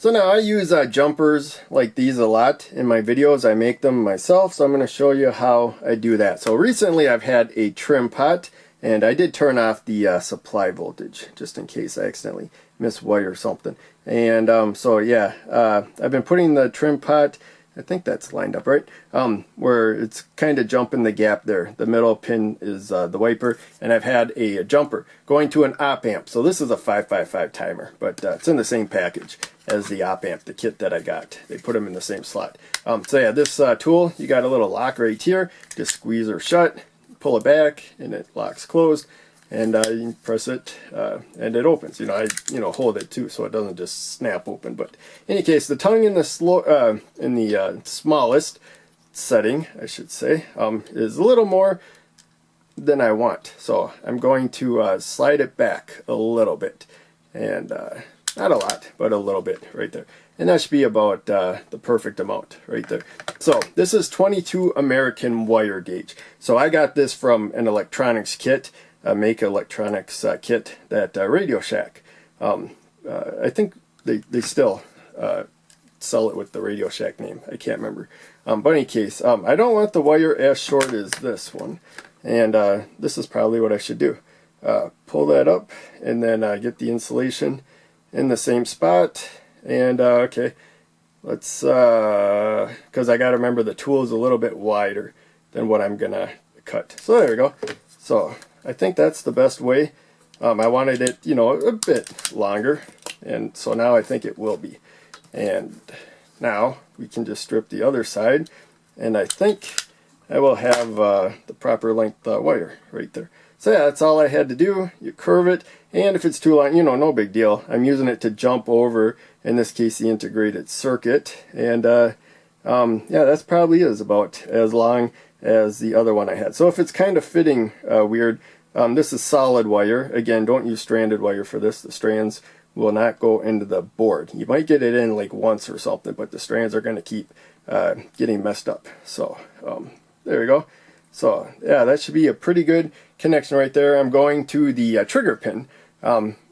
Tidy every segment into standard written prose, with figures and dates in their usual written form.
So now I use jumpers like these a lot in my videos. I make them myself, so I'm going to show you how I do that. So recently I've had a trim pot, and I did turn off the supply voltage just in case I accidentally miswire something. And so yeah, I've been putting the trim pot, I think that's lined up right, where it's kind of jumping the gap there. The middle pin is the wiper, and I've had a jumper going to an op amp. So this is a 555 timer, but it's in the same package as the op amp, the kit that I got. They put them in the same slot. So yeah, this tool, you got a little lock right here. Just squeeze her shut, pull it back, and it locks closed. And you can press it, and it opens. I hold it too, so it doesn't just snap open. But in any case, the tongue in the smallest setting, I should say, is a little more than I want. So I'm going to slide it back a little bit, and not a lot, but a little bit right there. And that should be about the perfect amount right there. So this is 22 American wire gauge. So I got this from an electronics kit. Make electronics kit that Radio Shack. I think they still sell it with the Radio Shack name. I can't remember. But in any case, I don't want the wire as short as this one. And this is probably what I should do. Pull that up and then get the insulation in the same spot. And okay, let's, because I got to remember the tool is a little bit wider than what I'm going to cut. So there we go. So I think that's the best way. I wanted it, a bit longer, and so now I think it will be. And now we can just strip the other side, and I think I will have the proper length wire right there. So yeah, that's all I had to do. You curve it, and if it's too long, no big deal. I'm using it to jump over, in this case, the integrated circuit. And yeah, that's probably is about as long as the other one I had. So if it's kind of fitting weird, this is solid wire. Again, don't use stranded wire for this. The strands will not go into the board. You might get it in like once or something, but the strands are going to keep getting messed up. So there we go. So yeah, that should be a pretty good connection right there. I'm going to the trigger pin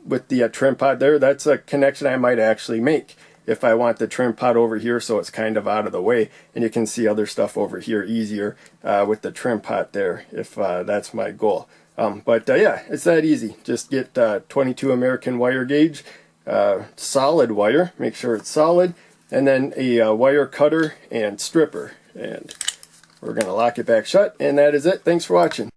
with the trim pot there. That's a connection I might actually make if I want the trim pot over here, so it's kind of out of the way, and you can see other stuff over here easier with the trim pot there, if that's my goal. But yeah, it's that easy. Just get 22 American wire gauge, solid wire, make sure it's solid, and then a wire cutter and stripper. And we're going to lock it back shut, and that is it. Thanks for watching.